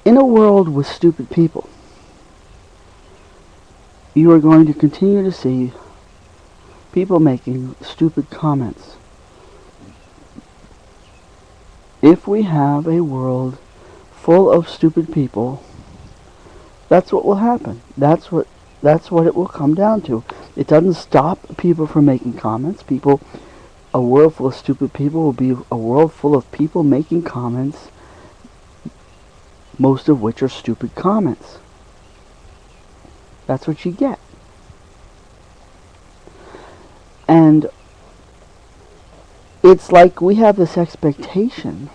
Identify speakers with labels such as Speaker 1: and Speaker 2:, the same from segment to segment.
Speaker 1: In a world with stupid people, you are going to continue to see people making stupid comments. If we have a world full of stupid people, that's what will happen. That's what it will come down to. It doesn't stop people from making comments. A world full of stupid people will be a world full of people making comments, most of which are stupid comments. That's what you get. And it's like we have this expectation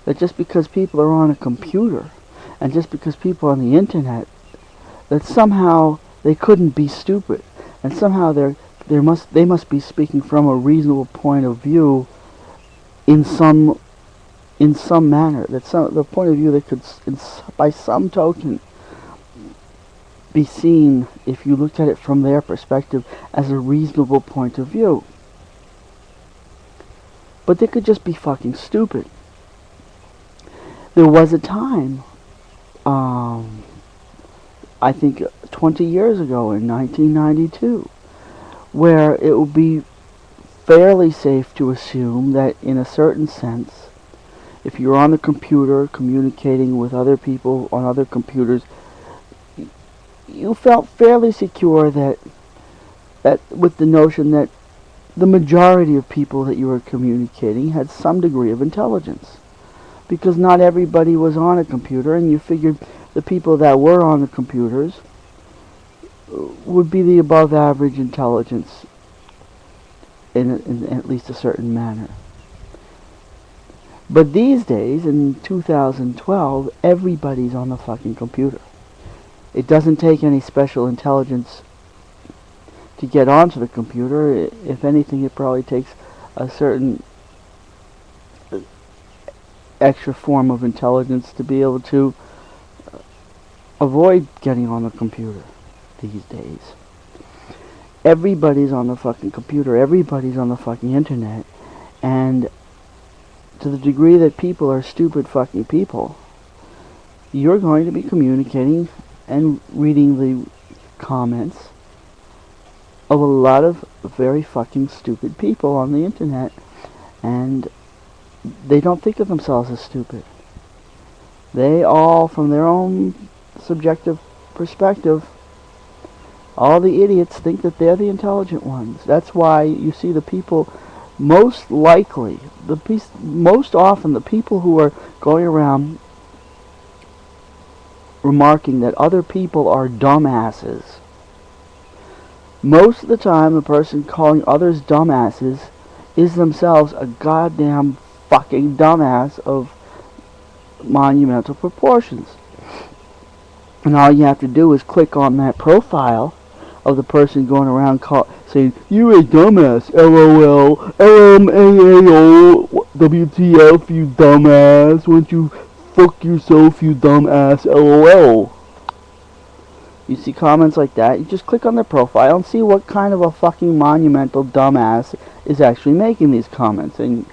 Speaker 1: that just because people are on a computer and just because people are on the internet, that somehow they couldn't be stupid, and somehow they must be speaking from a reasonable point of view in some manner. That the point of view that could, by some token, be seen, if you looked at it from their perspective, as a reasonable point of view. But they could just be fucking stupid. There was a time, I think 20 years ago in 1992, where it would be fairly safe to assume that in a certain sense, if you're on the computer communicating with other people on other computers, you felt fairly secure that with the notion that the majority of people that you were communicating had some degree of intelligence. Because not everybody was on a computer, and you figured the people that were on the computers would be the above average intelligence in at least a certain manner. But these days, in 2012, everybody's on the fucking computer. It doesn't take any special intelligence to get onto the computer. If anything, it probably takes a certain extra form of intelligence to be able to avoid getting on the computer these days. Everybody's on the fucking computer. Everybody's on the fucking internet. And to the degree that people are stupid fucking people, you're going to be communicating and reading the comments of a lot of very fucking stupid people on the internet, and they don't think of themselves as stupid. They all, from their own subjective perspective, all the idiots think that they're the intelligent ones. That's why you see the people, most often the people who are going around remarking that other people are dumbasses. Most of the time, the person calling others dumbasses is themselves a goddamn fucking dumbass of monumental proportions. And all you have to do is click on that profile of the person going around saying, "You're a dumbass, LOL, LMAO, WTF, you dumbass, why don't you fuck yourself, you dumbass, LOL." You see comments like that, you just click on their profile and see what kind of a fucking monumental dumbass is actually making these comments. And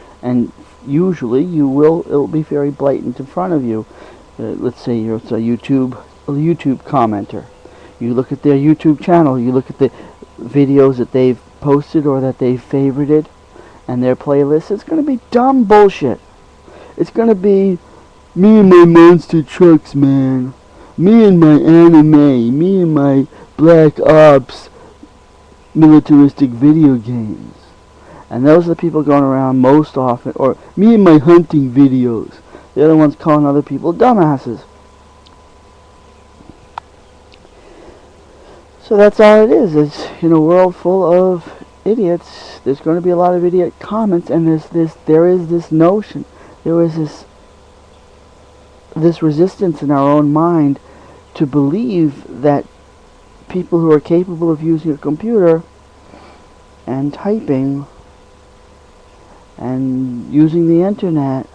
Speaker 1: usually it'll be very blatant in front of you. Let's say it's a YouTube commenter. You look at their YouTube channel, you look at the videos that they've posted or that they've favorited and their playlists. It's going to be dumb bullshit. It's going to be, "Me and my monster trucks, man. Me and my anime. Me and my Black Ops militaristic video games." And those are the people going around most often. Or, "Me and my hunting videos." They're the ones calling other people dumbasses. So that's all it is. It's in a world full of idiots. There's going to be a lot of idiot comments, and there is this notion, there is this resistance in our own mind to believe that people who are capable of using a computer and typing and using the internet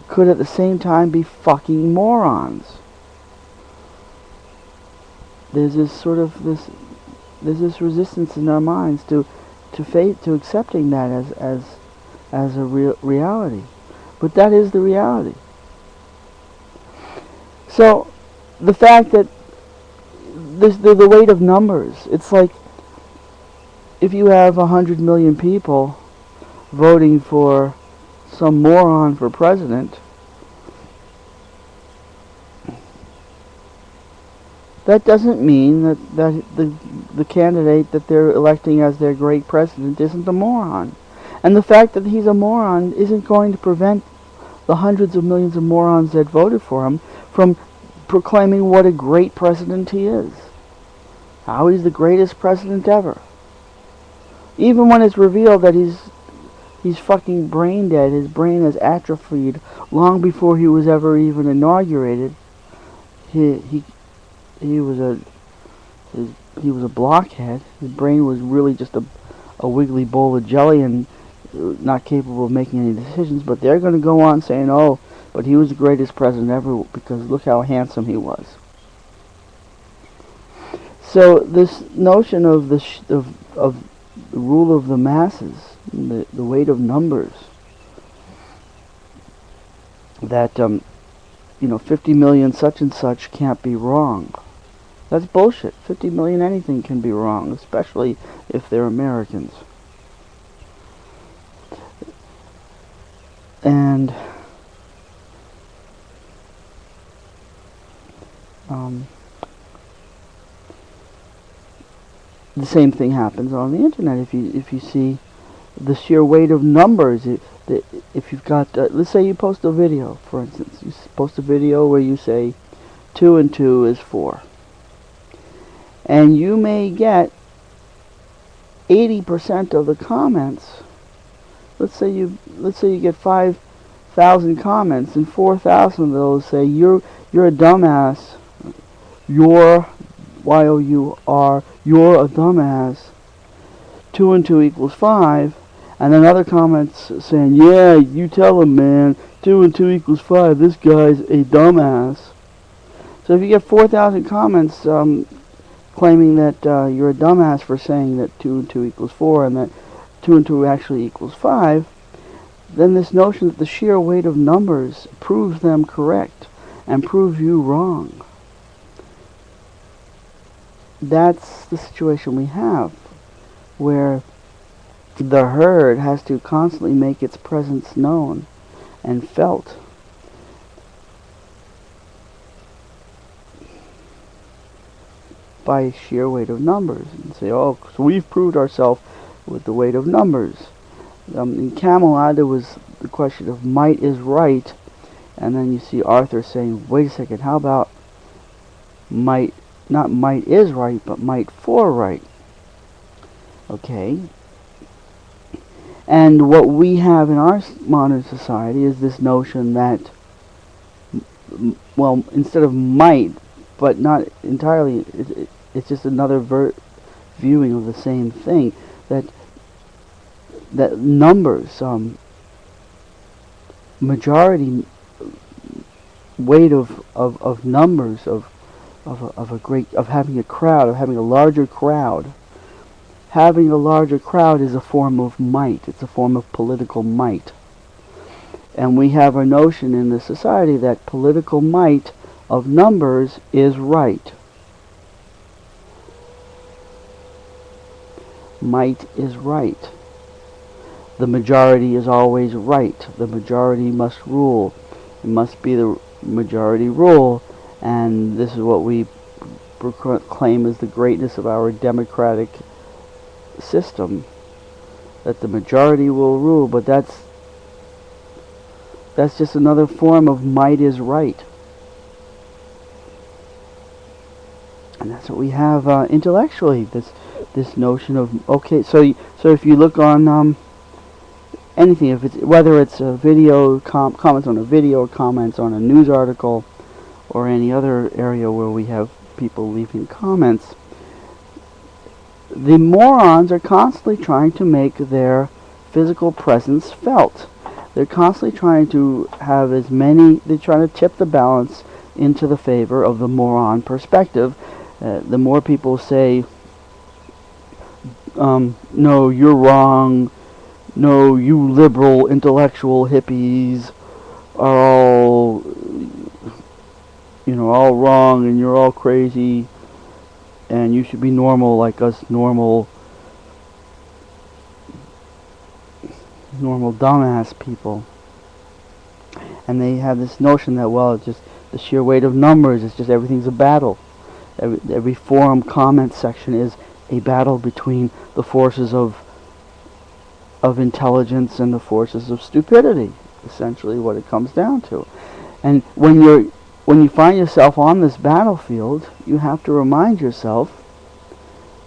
Speaker 1: could at the same time be fucking morons. There's this resistance in our minds to accepting that as a reality. But that is the reality. So the fact that the weight of numbers, it's like if you have 100 million people voting for some moron for president, that doesn't mean that the candidate that they're electing as their great president isn't a moron. And the fact that he's a moron isn't going to prevent the hundreds of millions of morons that voted for him from proclaiming what a great president he is. How he's the greatest president ever. Even when it's revealed that he's fucking brain dead, his brain has atrophied long before he was ever even inaugurated. He was a blockhead. His brain was really just a wiggly bowl of jelly and not capable of making any decisions. But they're going to go on saying, "Oh, but he was the greatest president ever because look how handsome he was." So this notion of the rule of the masses, the weight of numbers, that 50 million such and such can't be wrong. That's bullshit. 50 million anything can be wrong, especially if they're Americans. And the same thing happens on the internet. If you see the sheer weight of numbers, if you've got, let's say you post a video, for instance, you post a video where you say 2 and 2 is 4, and you may get 80% of the comments. Let's say you get 5,000 comments, and 4,000 of those say you're a dumbass. You're Y-O-U-R. You're a dumbass. 2 and 2 equals 5. And then other comments saying, yeah, you tell him, man. 2 and 2 equals 5. This guy's a dumbass. So if you get 4,000 comments claiming that you're a dumbass for saying that 2 and 2 equals 4 and that 2 and 2 actually equals 5, then this notion that the sheer weight of numbers proves them correct and proves you wrong. That's the situation we have, where the herd has to constantly make its presence known and felt. By sheer weight of numbers, and say, oh, so we've proved ourselves with the weight of numbers. In Camelot, there was the question of might is right, and then you see Arthur saying, wait a second, how about might, not might is right, but might for right? Okay. And what we have in our modern society is this notion that, well, instead of might, but not entirely, it's just another viewing of the same thing, that numbers, majority weight of numbers, of having a crowd, of having a larger crowd. Having a larger crowd is a form of might. It's a form of political might. And we have a notion in the society that political might of numbers is right. Might is right. The majority is always right. The majority must rule. It must be the majority rule. And this is what we proclaim as the greatness of our democratic system, that the majority will rule. But that's just another form of might is right. And that's what we have intellectually, this notion of, okay, so if you look on anything, whether it's a video, comments on a video, comments on a news article, or any other area where we have people leaving comments, the morons are constantly trying to make their physical presence felt. They're constantly trying to have they're trying to tip the balance into the favor of the moron perspective. The more people say, no, you're wrong, no, you liberal, intellectual hippies are all all wrong and you're all crazy and you should be normal like us normal dumbass people. And they have this notion that, well, it's just the sheer weight of numbers, it's just everything's a battle. Every forum comment section is a battle between the forces of intelligence and the forces of stupidity, essentially what it comes down to. And when you find yourself on this battlefield, you have to remind yourself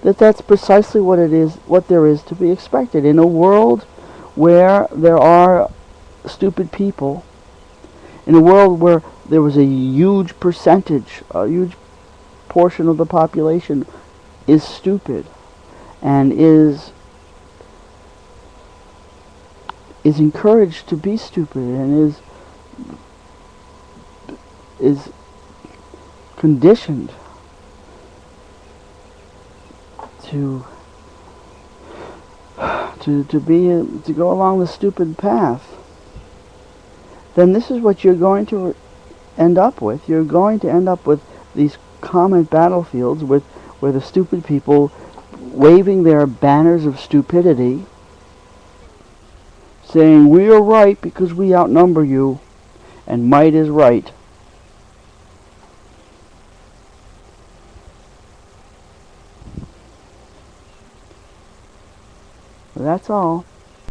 Speaker 1: that that's precisely what it is, what there is to be expected in a world where there are stupid people, in a world where there was a huge percentage, a huge portion of the population is stupid and is encouraged to be stupid and is conditioned to go along the stupid path, then this is what you're going to end up with. You're going to end up with these comment battlefields where the stupid people waving their banners of stupidity, saying we are right because we outnumber you, and might is right. That's all.